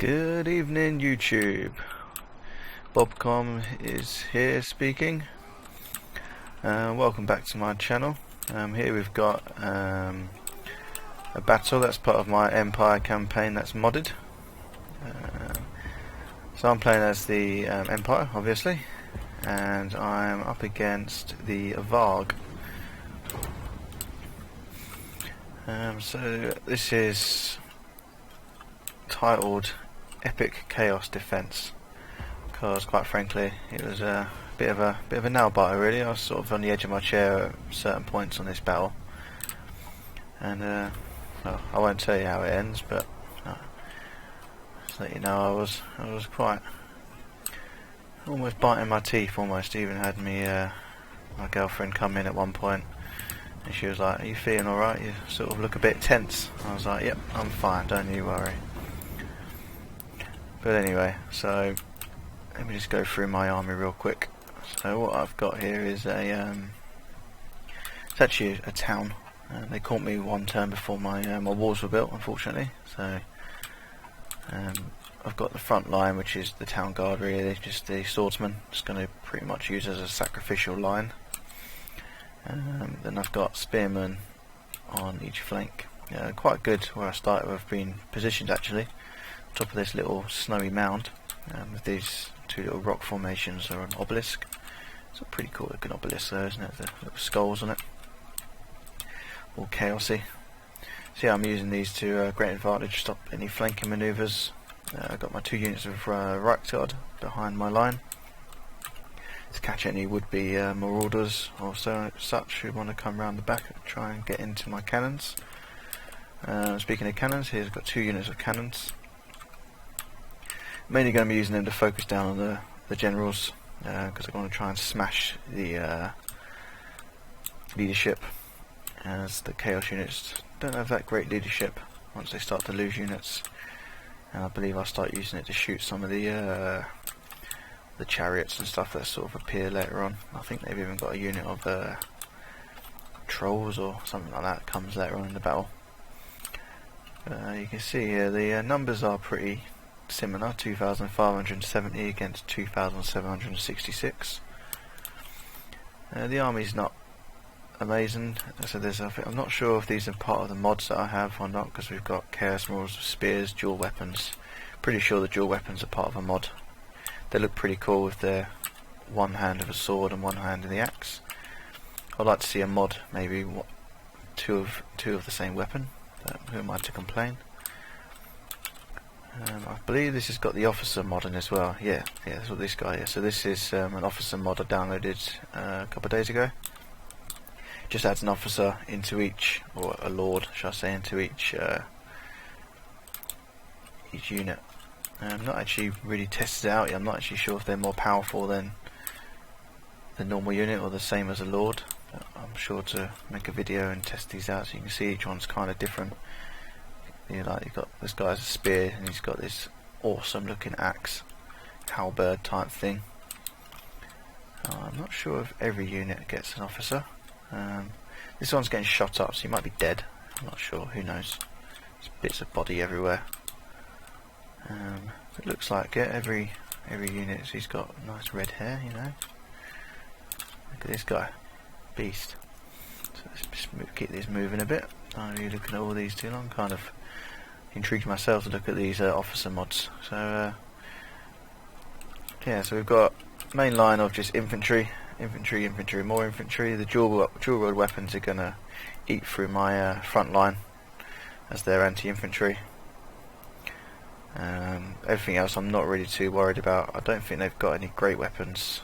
Good evening, YouTube. Bobcom is here speaking. Welcome back to my channel. Here we've got a battle that's part of my Empire campaign that's modded. So I'm playing as the Empire, obviously, and I'm up against the Varg. So this is titled Epic Chaos Defense, because quite frankly it was a bit of a nail biter really. I was sort of on the edge of my chair at certain points on this battle, and well, I won't tell you how it ends, but just let you know I was quite almost biting my teeth. Almost even had me my girlfriend come in at one point, and she was like, "Are you feeling alright? You sort of look a bit tense." I was like, "Yep, I'm fine, don't you worry." But anyway, so let me just go through my army real quick. So what I've got here is it's actually a town. They caught me one turn before my my walls were built, unfortunately. So I've got the front line, which is the town guard really, just the swordsman. Just going to pretty much use as a sacrificial line. Then I've got spearmen on each flank. Quite good where I started. I've been positioned actually top of this little snowy mound with these two little rock formations or an obelisk. It's a pretty cool looking obelisk though, isn't it? The little skulls on it, all chaosy. So yeah, I'm using these to great advantage to stop any flanking manoeuvres. I've got my 2 units of right guard behind my line to catch any would-be marauders or such who want to come round the back and try and get into my cannons. Speaking of cannons, here's got 2 units of cannons. Mainly going to be using them to focus down on the generals, because I want to try and smash the leadership, as the chaos units don't have that great leadership once they start to lose units. And I believe I'll start using it to shoot some of the chariots and stuff that sort of appear later on. I think they've even got a unit of trolls or something like that comes later on in the battle. You can see here the numbers are pretty similar, 2,570 against 2,766. The army's not amazing, so I'm not sure if these are part of the mods that I have or not, because we've got chaos marauders with spears, dual weapons. Pretty sure the dual weapons are part of a mod. They look pretty cool with their one hand of a sword and one hand of the axe. I'd like to see a mod, maybe two of the same weapon, but who am I to complain? I believe this has got the officer mod in as well. Yeah, that's what this guy is. So this is an officer mod I downloaded a couple of days ago. Just adds an officer into each, or a lord, shall I say, into each unit. I'm not actually really tested it out yet. I'm not actually sure if they're more powerful than the normal unit or the same as a lord. But I'm sure to make a video and test these out so you can see each one's kind of different. You've got this guy's a spear and he's got this awesome looking axe, halberd type thing. I'm not sure if every unit gets an officer. This one's getting shot up, so he might be dead. I'm not sure. Who knows? There's bits of body everywhere. It looks like it. Every unit, he's got nice red hair. You know. Look at this guy, beast. So let's just keep these moving a bit. I'm really looking at all these too long. Kind of intrigued myself to look at these officer mods. So yeah, so we've got main line of just infantry, more infantry. The dual wielded weapons are gonna eat through my front line as their anti-infantry. Everything else I'm not really too worried about. I don't think they've got any great weapons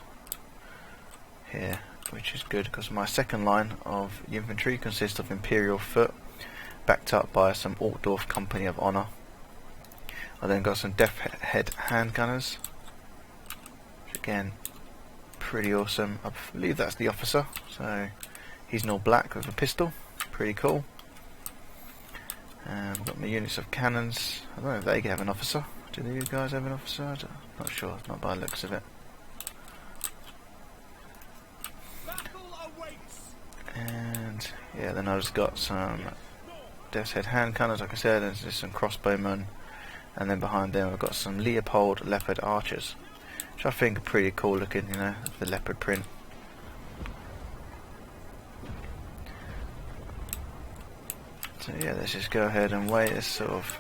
here, which is good, because my second line of infantry consists of Imperial Foot, backed up by some Altdorf Company of Honor. I then got some Death Head handgunners, which again, pretty awesome. I believe that's the officer, so he's in all black with a pistol, pretty cool. I've got my units of cannons. I don't know if they have an officer. Do you guys have an officer? I'm not sure, not by the looks of it. And yeah, then I've just got some Death's Head hand cannons, like I said. There's just some crossbowmen and then behind them we've got some leopard leopard archers, which I think are pretty cool looking, you know, the leopard print. So yeah, let's just go ahead and wait. This sort of,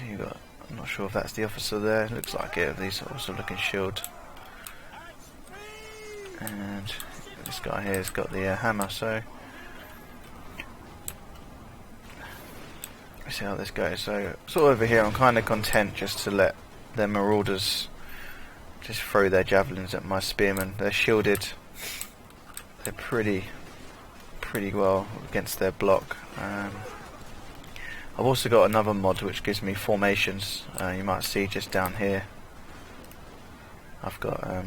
you got, I'm not sure if that's the officer there. Looks like it. These sort of looking shield. And this guy here has got the hammer. So let's see how this goes. So sort of over here, I'm kind of content just to let their marauders just throw their javelins at my spearmen. They're shielded. They're pretty well against their block. I've also got another mod which gives me formations. You might see just down here I've got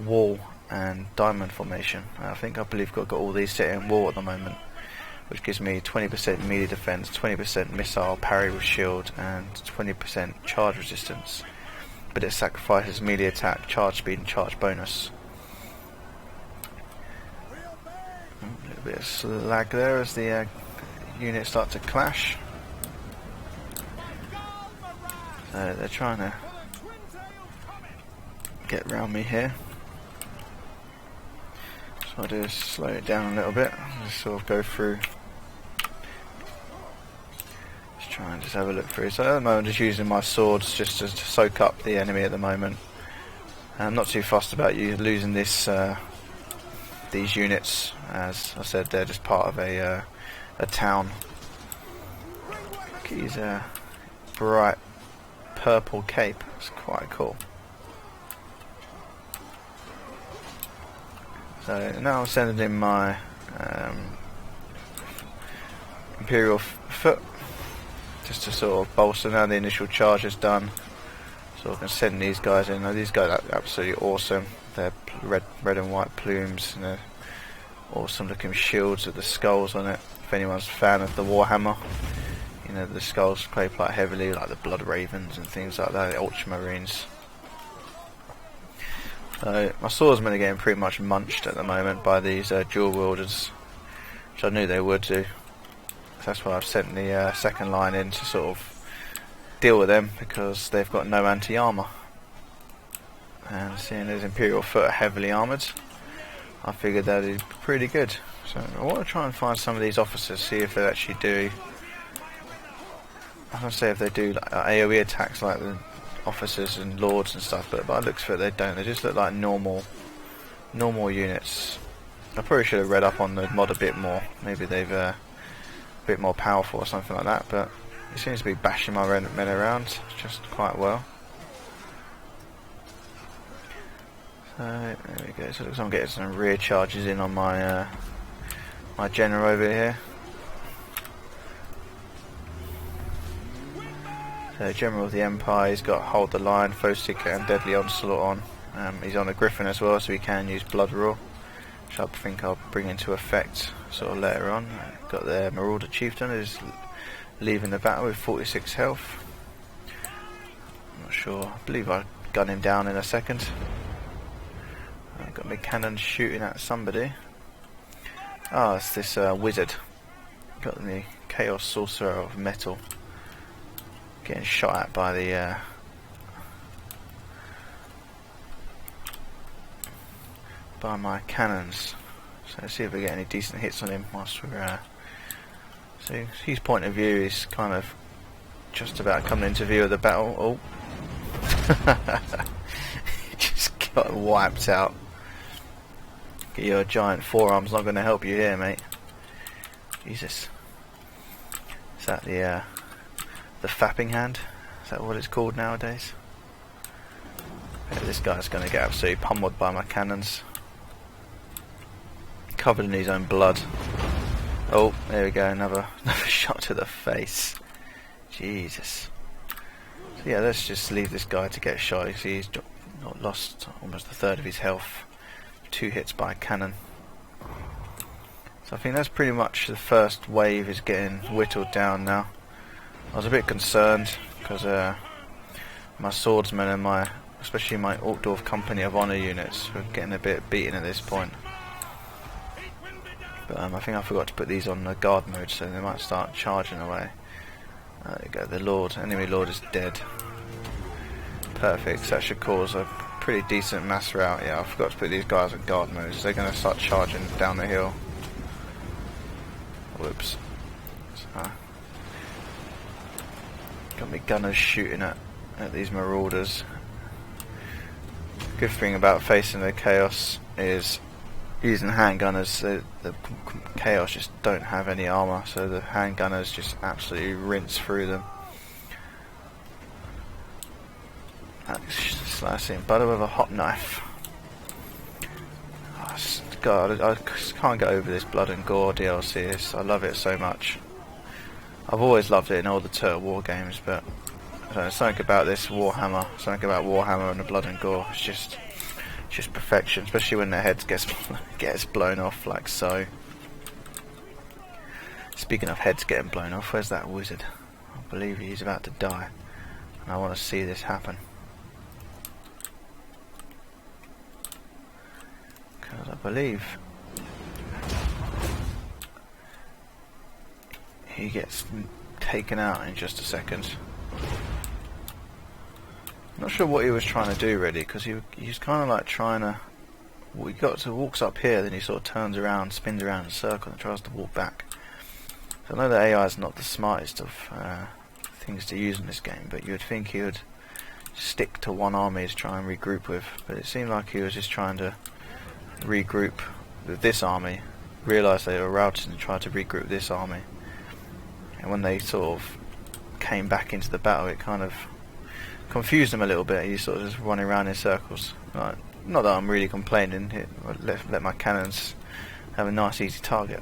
wall and diamond formation. I believe I've got all these set in wall at the moment, which gives me 20% melee defense, 20% missile parry with shield, and 20% charge resistance, but it sacrifices melee attack, charge speed and charge bonus. A little bit of lag there as the units start to clash. So they're trying to get around me here. So I'll do is slow it down a little bit, just sort of go through. Just try and just have a look through. So at the moment I'm just using my swords just to soak up the enemy at the moment. I'm not too fussed about you losing this these units. As I said, they're just part of a town. He's a bright purple cape. It's quite cool. So now I'm sending in my Imperial foot just to sort of bolster. Now the initial charge is done, so I can send these guys in. Now these guys are absolutely awesome. They're red and white plumes, and they're awesome looking shields with the skulls on it. If anyone's a fan of the Warhammer, you know, the skulls play quite heavily, like the Blood Ravens and things like that, the Ultramarines. So my swordsmen are getting pretty much munched at the moment by these dual wielders, which I knew they would do. So that's why I've sent the second line in to sort of deal with them, because they've got no anti-armour. And seeing as Imperial foot are heavily armoured, I figured that would be pretty good. So I want to try and find some of these officers, see if they actually do. I don't say if they do like AoE attacks like the officers and lords and stuff, but by the looks of it they don't. They just look like normal units. I probably should have read up on the mod a bit more. Maybe they've a bit more powerful or something like that, but it seems to be bashing my men around just quite well. So there we go. So it looks like I'm getting some rear charges in on my my general over here. So General of the Empire, he's got Hold the Line, Foe Seeker and Deadly Onslaught on. He's on a Griffin as well, so he can use Blood Roar, which I think I'll bring into effect sort of later on. Got the Marauder Chieftain who's leaving the battle with 46 health. I'm not sure, I believe I'll gun him down in a second. I've got my cannon shooting at somebody. Ah, it's this wizard. Got the Chaos Sorcerer of Metal. Getting shot at by the by my cannons. So let's see if we get any decent hits on him whilst we're so his point of view is kind of just about coming into view of the battle. Oh. He just got wiped out. Your giant forearm's not going to help you here, mate. Jesus. Is that the fapping hand? Is that what it's called nowadays? Yeah, this guy's going to get absolutely pummeled by my cannons. Covered in his own blood. Oh, there we go, another shot to the face. Jesus. So yeah, let's just leave this guy to get shot. You see, he's lost almost a third of his health. 2 hits by a cannon. So I think that's pretty much the first wave is getting whittled down now. I was a bit concerned because my swordsmen and especially my Orkdorf Company of Honour units were getting a bit beaten at this point. But I think I forgot to put these on the guard mode, so they might start charging away. There you go, the Lord, enemy Lord is dead. Perfect, so that should cause a pretty decent mass rout. Yeah, I forgot to put these guys on guard mode, so they're going to start charging down the hill. Whoops. So, got me gunners shooting at these marauders. Good thing about facing the chaos is using handgunners. The chaos just don't have any armor, so the handgunners just absolutely rinse through them. Slicing butter with a hot knife. Oh, God, I just can't get over this Blood and Gore DLC. I love it so much. I've always loved it in all the Total War games, but I don't know, something about this Warhammer, something about Warhammer and the Blood and Gore, it's just perfection, especially when their heads gets blown off like so. Speaking of heads getting blown off, where's that wizard? I believe he's about to die, and I want to see this happen. Because I believe he gets taken out in just a second. Not sure what he was trying to do really, because he's kind of like trying to. Well, he walks up here, then he sort of turns around, spins around in a circle, and tries to walk back. So I know that AI is not the smartest of things to use in this game, but you would think he would stick to one army to try and regroup with. But it seemed like he was just trying to regroup with this army, realised they were routed and tried to regroup this army. And when they sort of came back into the battle, it kind of confused him a little bit. He's sort of just running around in circles. Not that I'm really complaining. Let my cannons have a nice easy target.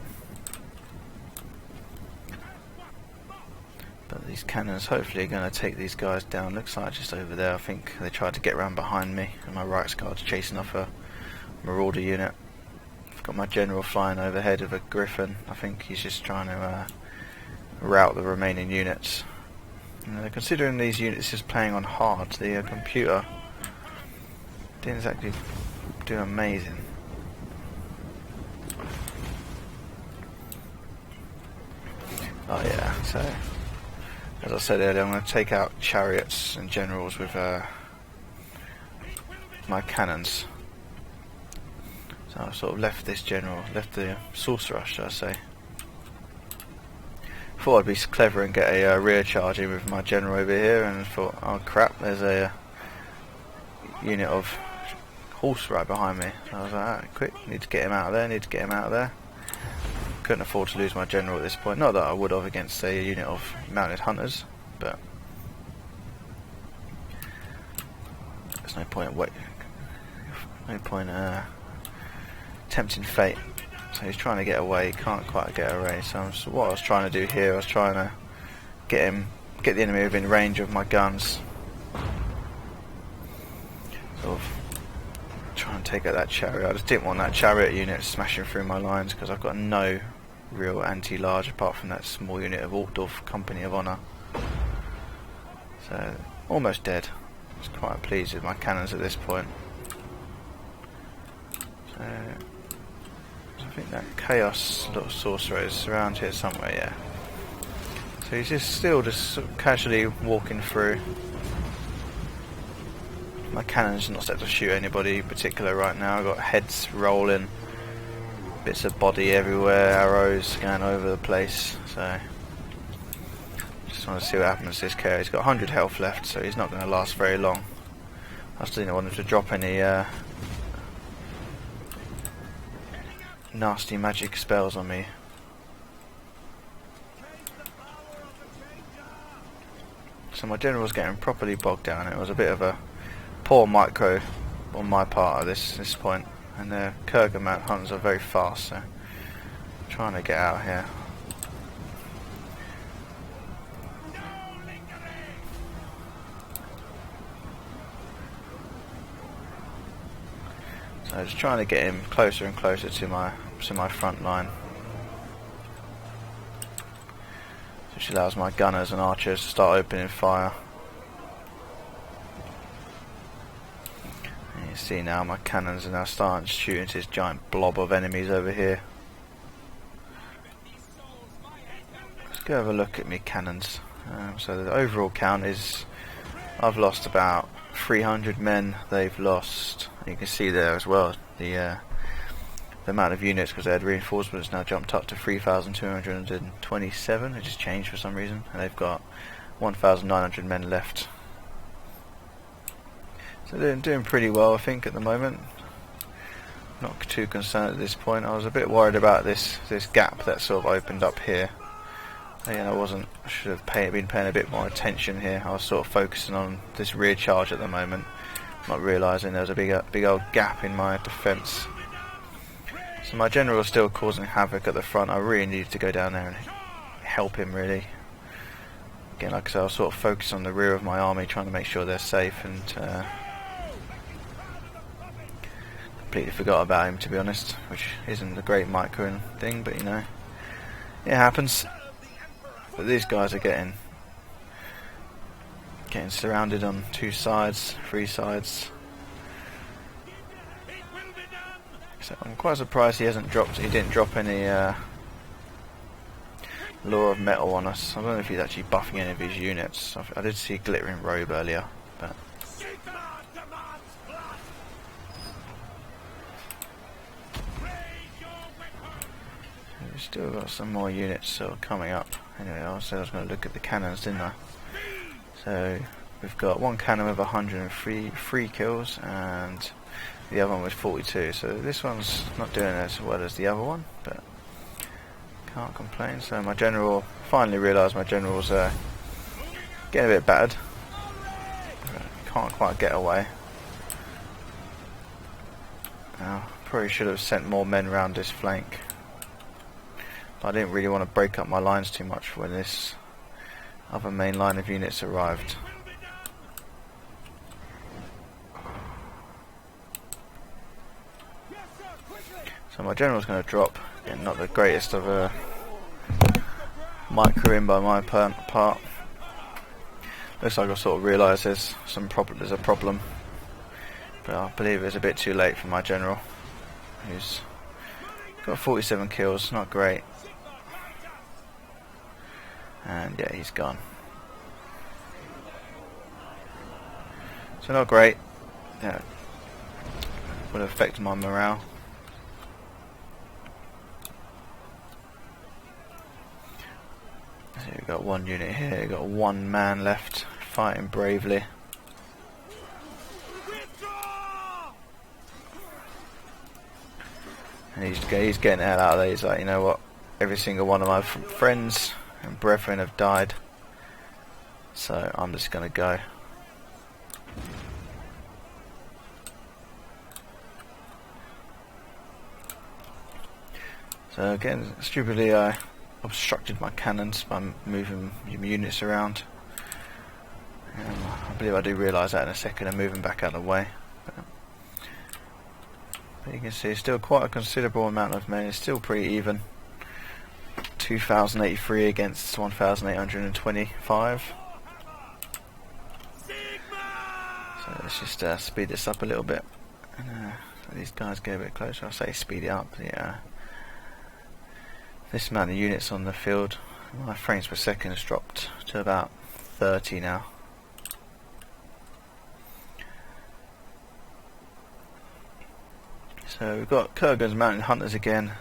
But these cannons hopefully are going to take these guys down. Looks like just over there. I think they tried to get around behind me, and my right guard's chasing off a marauder unit. I've got my general flying overhead of a griffin. I think he's just trying to rout the remaining units. Considering these units is playing on hard, the computer didn't exactly do amazing. Oh yeah, so as I said earlier, I'm going to take out chariots and generals with my cannons. So I've sort of left the sorcerer, should I say. Thought I'd be clever and get a rear charge in with my general over here, and thought, oh crap, there's a unit of horse right behind me. So I was like, alright, quick, need to get him out of there, Couldn't afford to lose my general at this point. Not that I would have against a unit of mounted hunters, but there's no point tempting fate. So he's trying to get away, can't quite get away. So what I was trying to do here, I was trying to get the enemy within range of my guns. Sort of try and take out that chariot. I just didn't want that chariot unit smashing through my lines, because I've got no real anti-large apart from that small unit of Altdorf Company of Honour. So almost dead. I was quite pleased with my cannons at this point. So I think that chaos little sorcerer is around here somewhere, yeah. So he's still sort of casually walking through. My cannon's not set to shoot anybody in particular right now. I've got heads rolling, bits of body everywhere, arrows going over the place. So just want to see what happens to this character. He's got 100 health left, so he's not going to last very long. I just didn't want him to drop any nasty magic spells on me. So my general's getting properly bogged down. It was a bit of a poor micro on my part at this point, and the Kurgan hunters are very fast, so I'm trying to get out here. So just trying to get him closer and closer to my front line, which allows my gunners and archers to start opening fire. And you see now my cannons are now starting to shoot into this giant blob of enemies over here. Let's go have a look at me cannons. So the overall count is I've lost about 300 men. They've lost. You can see there as well the amount of units, because they had reinforcements now jumped up to 3,227. It just changed for some reason, and they've got 1,900 men left. So they're doing pretty well, I think, at the moment. Not too concerned at this point. I was a bit worried about this gap that sort of opened up here. Again, I should have been paying a bit more attention here. I was sort of focusing on this rear charge at the moment, not realising there was a big old gap in my defence. So my general is still causing havoc at the front. I really needed to go down there and help him, really. Again, like I said, I was sort of focused on the rear of my army, trying to make sure they're safe, and completely forgot about him, to be honest, which isn't a great micro thing, but you know, it happens. But these guys are getting surrounded on 2 sides, 3 sides. So I'm quite surprised he didn't drop any Law of Metal on us. I don't know if he's actually buffing any of his units. I did see Glittering Robe earlier, but we've still got some more units sort of coming up. Anyway, I said I was going to look at the cannons, didn't I? So we've got one cannon with 103 kills, and the other one was 42, so this one's not doing as well as the other one, but can't complain. So my general, finally realised my general's getting a bit battered. Can't quite get away. Now, probably should have sent more men round this flank, but I didn't really want to break up my lines too much when this other main line of units arrived. So my general's going to drop. Again, not the greatest of a micro in by my part. Looks like I sort of realised there's a problem, but I believe it's a bit too late for my general, who's got 47 kills. Not great, and yeah, he's gone. So not great. Yeah, would have affected my morale. So we've got one unit here, we've got one man left, fighting bravely. And he's getting the hell out of there. He's like, you know what, every single one of my friends and brethren have died, so I'm just going to go. So again, stupidly I obstructed my cannons by moving units around. I believe I do realise that in a second and move them back out of the way. But you can see still quite a considerable amount of men. It's still pretty even. 2,083 against 1,825. So let's just speed this up a little bit. And let these guys get a bit closer. I say speed it up. Yeah. This amount of units on the field, my frames per second has dropped to about 30 now. So we've got Kurgan's Mountain Hunters again.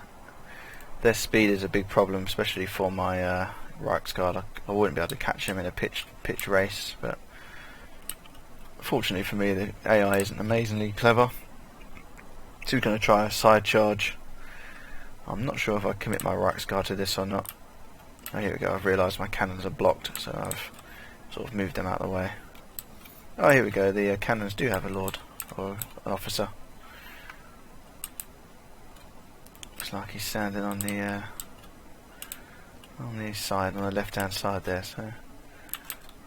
Their speed is a big problem, especially for my Reichsguard. I wouldn't be able to catch them in a pitch race, but fortunately for me the AI isn't amazingly clever. So we're going to try a side charge. I'm not sure if I commit my Reichsguard to this or not. Oh, here we go. I've realised my cannons are blocked, so I've sort of moved them out of the way. Oh, here we go. The cannons do have a lord or an officer. Looks like he's standing on the side, on the left-hand side there. So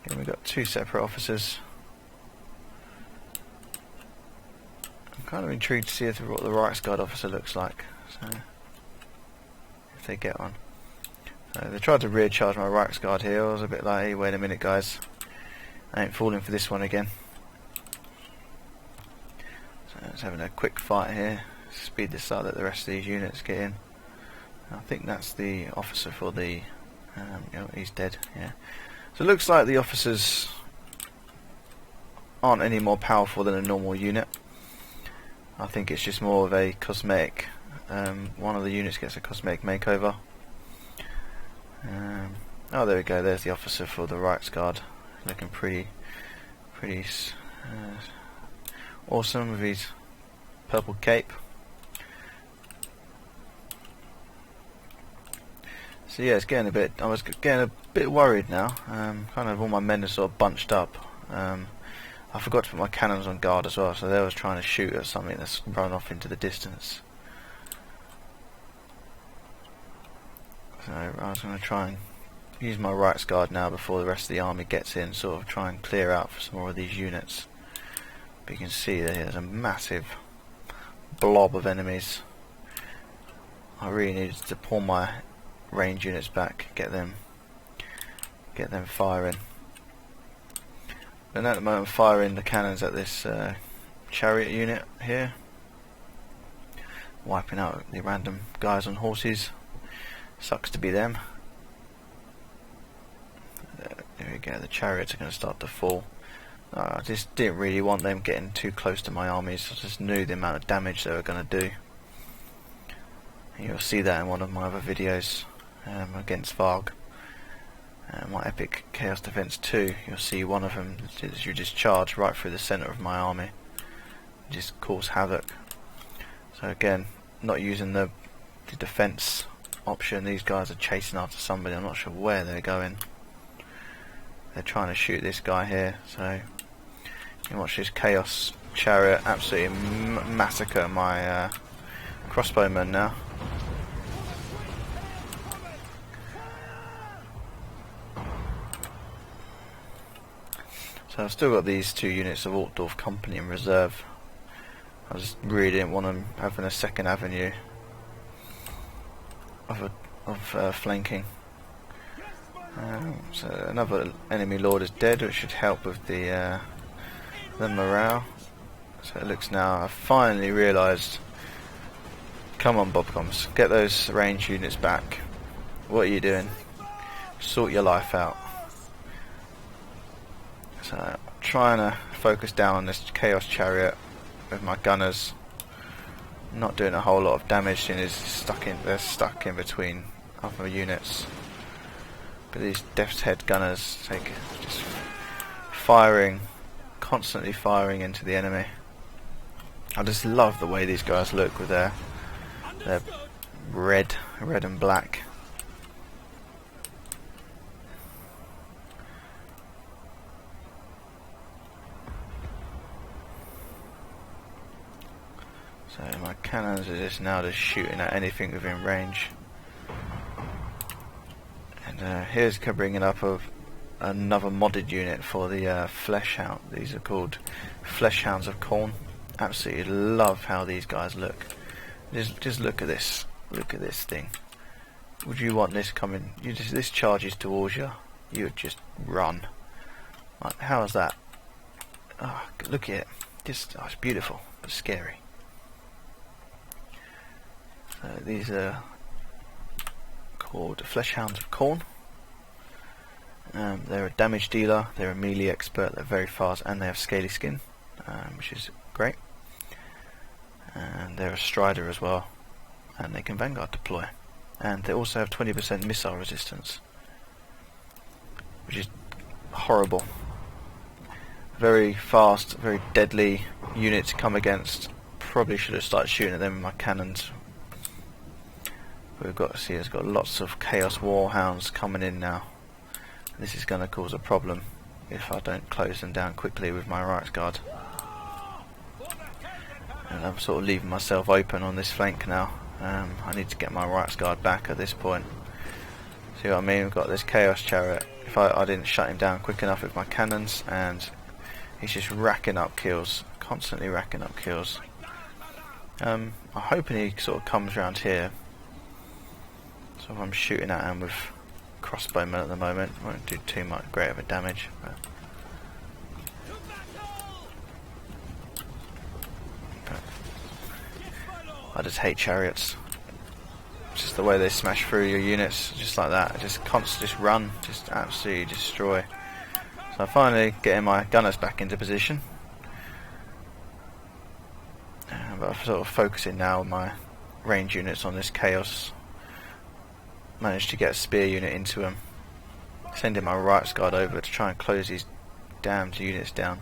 again, we've got 2 separate officers. I'm kind of intrigued to see what the Reichsguard officer looks like. So. They get on. So they tried to rear charge my Reichsguard here. I was a bit like, hey, wait a minute guys, I ain't falling for this one again. So let's having a quick fight here, speed this up, let the rest of these units get in. I think that's the officer for the he's dead, yeah. So it looks like the officers aren't any more powerful than a normal unit. I think it's just more of a cosmetic. One of the units gets a cosmetic makeover. Oh, there we go. There's the officer for the Rights Guard, looking pretty awesome with his purple cape. So yeah, it's getting a bit. I was getting a bit worried now. Kind of all my men are sort of bunched up. I forgot to put my cannons on guard as well, so they was trying to shoot at something that's run off into the distance. So I was going to try and use my Rights Guard now before the rest of the army gets in, sort of try and clear out for some more of these units. But you can see there's a massive blob of enemies. I really needed to pull my range units back, get them firing. And at the moment I'm firing the cannons at this chariot unit here, wiping out the random guys on horses. Sucks to be them. There we go, the chariots are going to start to fall. I just didn't really want them getting too close to my armies. I just knew the amount of damage they were going to do. And you'll see that in one of my other videos against Varg. My epic Chaos Defense 2, you'll see one of them, you just charge right through the centre of my army, just cause havoc. So again, not using the defence option. These guys are chasing after somebody. I'm not sure where they're going. They're trying to shoot this guy here, so you watch this Chaos Chariot absolutely massacre my crossbowmen now. So I've still got these two units of Altdorf Company in reserve. I just really didn't want them having a second avenue of flanking. So another enemy lord is dead, which should help with the morale. So it looks now, I've finally realised. Come on, Bobcoms, get those range units back. What are you doing? Sort your life out. So I'm trying to focus down on this Chaos Chariot with my gunners. Not doing a whole lot of damage, and they're stuck in between other units. But these Death's Head gunners just firing, constantly firing into the enemy. I just love the way these guys look with their red and black. So my cannons are just now shooting at anything within range. And here's bringing up another modded unit for the Flesh Hound. These are called Flesh Hounds of Khorne. Absolutely love how these guys look. Just look at this. Look at this thing. Would you want this coming? This charges towards you. You would just run. Like, how is that? Oh, look at it. It's beautiful but scary. So these are called Flesh Hounds of Khorne. They're a damage dealer, they're a melee expert, they're very fast, and they have scaly skin, which is great. And they're a strider as well, and they can vanguard deploy. And they also have 20% missile resistance, which is horrible. Very fast, very deadly unit to come against. Probably should have started shooting at them with my cannons. We've got to see it's got lots of Chaos Warhounds coming in now. This is going to cause a problem if I don't close them down quickly with my Rights Guard. And I'm sort of leaving myself open on this flank now. I need to get my Rights Guard back at this point. See what I mean? We've got this Chaos Chariot. If I didn't shut him down quick enough with my cannons, and he's just racking up kills, constantly racking up kills. I'm hoping he sort of comes around here. So I'm shooting at him with crossbowmen at the moment. Won't do too much great of a damage. But I just hate chariots. Just the way they smash through your units, just like that. Just constantly just run, just absolutely destroy. So I'm finally getting my gunners back into position. But I'm sort of focusing now on my range units on this chaos. Managed to get a spear unit into them. Sending my right guard over to try and close these damned units down.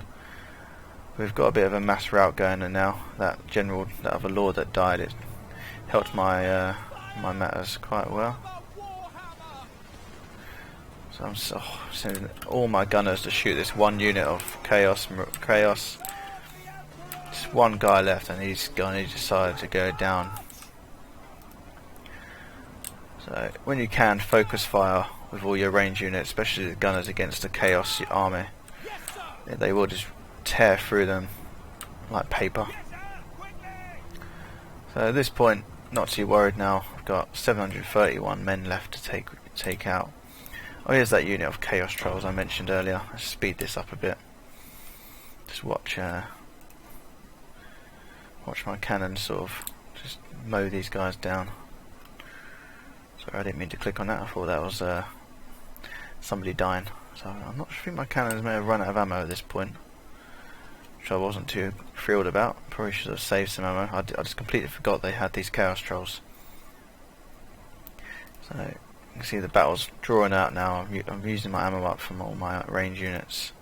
We've got a bit of a mass rout going on now. That general, that other lord that died, it helped my my matters quite well. So I'm sending all my gunners to shoot this one unit of chaos. Just one guy left, and he decided to go down. So when you can, focus fire with all your range units, especially the gunners against the chaos army. They will just tear through them like paper. So at this point, not too worried now. I've got 731 men left to take out. Oh, here's that unit of chaos trolls I mentioned earlier. Let's speed this up a bit. Just watch my cannons sort of just mow these guys down. Sorry, I didn't mean to click on that. I thought that was somebody dying. So I'm not sure. I think my cannons may have run out of ammo at this point, which I wasn't too thrilled about. Probably should have saved some ammo. I just completely forgot they had these chaos trolls. So you can see the battle's drawing out now. I'm using my ammo up from all my range units.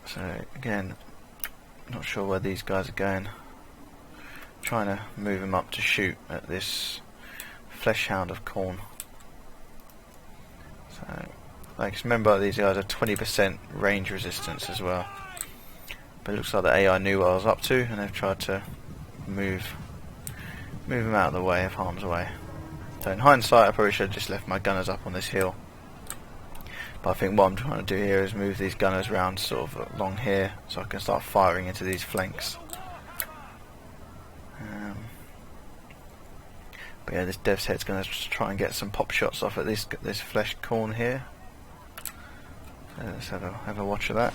So again, not sure where these guys are going. Trying to move them up to shoot at this flesh hound of Khorne. So, like, remember these guys are 20% range resistance as well. But it looks like the AI knew what I was up to, and they've tried to move them out of the way, of harm's way. So in hindsight, I probably should have just left my gunners up on this hill. But I think what I'm trying to do here is move these gunners around sort of along here, so I can start firing into these flanks. But yeah, this dev's head's going to try and get some pop shots off at this flesh Khorne here. So let's have a watch of that.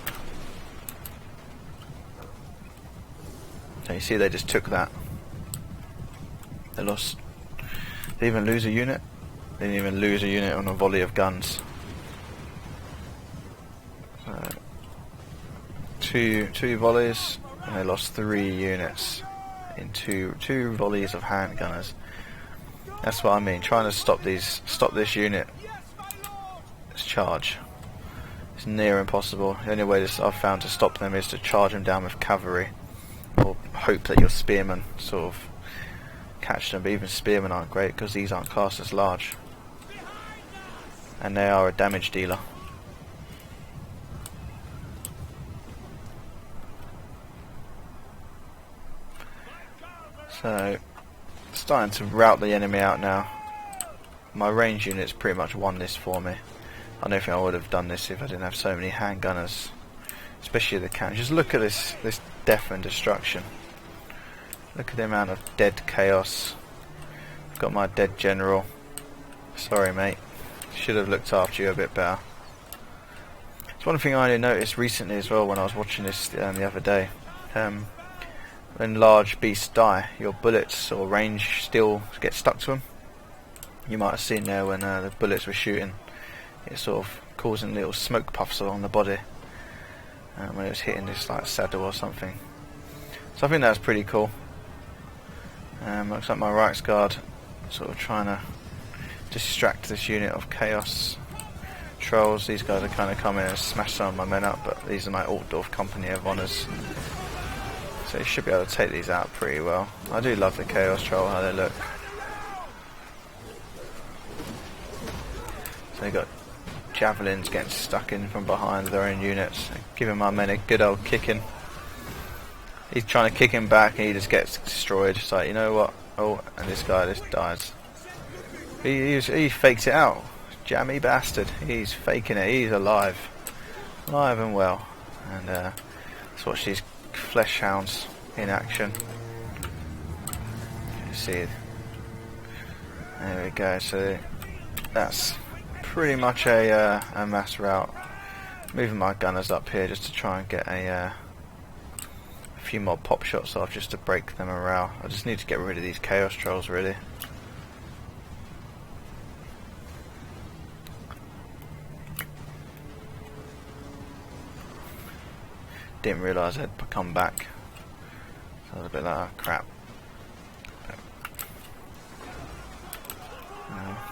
So you see they just took that. They lost. They didn't even lose a unit. They didn't even lose a unit on a volley of guns. So, two volleys, and they lost 3 units in two volleys of handgunners. That's what I mean. Trying to stop this unit. This charge. It's near impossible. The only way I've found to stop them is to charge them down with cavalry, or hope that your spearmen sort of catch them. But even spearmen aren't great because these aren't classed as large, and they are a damage dealer. So, starting to rout the enemy out now. My range units pretty much won this for me. I don't think I would have done this if I didn't have so many handgunners, especially the cannon. Just look at this death and destruction. Look at the amount of dead chaos. I've got my dead general. Sorry, mate. Should have looked after you a bit better. It's one thing I only noticed recently as well when I was watching this the other day. When large beasts die, your bullets or range still get stuck to them. You might have seen there when the bullets were shooting, it's sort of causing little smoke puffs along the body when it was hitting this like saddle or something. So I think that's pretty cool. Looks like my right guard sort of trying to distract this unit of chaos trolls. These guys are kind of coming and smash some of my men up, but these are my Altdorf company of honours. So you should be able to take these out pretty well. I do love the chaos troll, how they look. So they got javelins getting stuck in from behind their own units, giving my men a good old kicking. He's trying to kick him back and he just gets destroyed. It's like, you know what? Oh, and this guy just dies. He fakes it out. Jammy bastard. He's faking it. He's alive. Alive and well. And let's watch these flesh hounds in action. You see it. There we go. So that's pretty much a mass rout. Moving my gunners up here just to try and get a few more pop shots off just to break the morale. I just need to get rid of these chaos trolls really. Didn't realise I'd come back. So I was a bit like, oh, crap.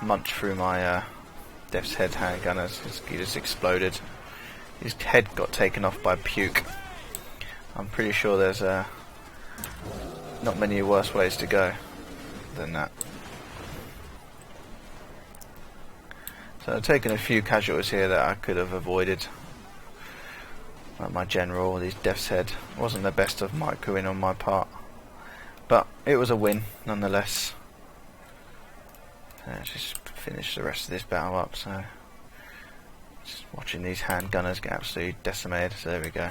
Munch through my Death's Head handgunners. He just exploded. His head got taken off by puke. I'm pretty sure there's not many worse ways to go than that. So I've taken a few casualties here that I could have avoided. Like my general, these Death's Head. Wasn't the best of microing on my part, but it was a win nonetheless. Just finish the rest of this battle up. So just watching these handgunners get absolutely decimated. So there we go.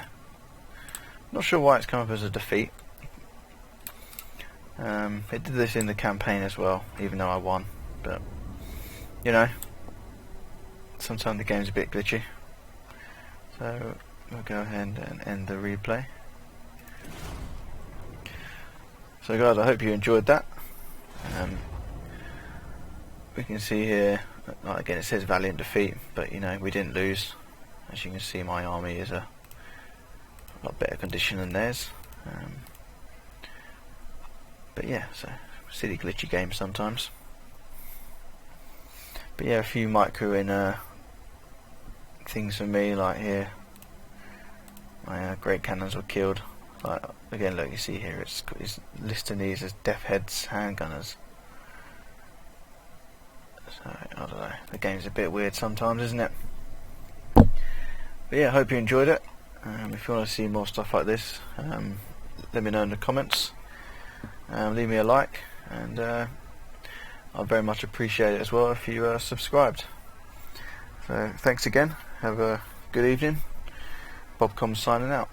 Not sure why it's come up as a defeat. It did this in the campaign as well, even though I won. But you know, sometimes the game's a bit glitchy. So we'll go ahead and end the replay. So guys, I hope you enjoyed that. We can see here, again it says valiant defeat, but you know, we didn't lose. As you can see, my army is a lot better condition than theirs. But yeah, so silly glitchy game sometimes. But yeah, a few micro in things for me, like here my great cannons were killed. Like, again, look, you see here it's listing these as Death Heads handgunners. So I don't know, the game's a bit weird sometimes, isn't it? But yeah, I hope you enjoyed it. If you want to see more stuff like this, let me know in the comments. Leave me a like, and I'll very much appreciate it as well if you subscribed. So thanks again, have a good evening. Bobcom signing out.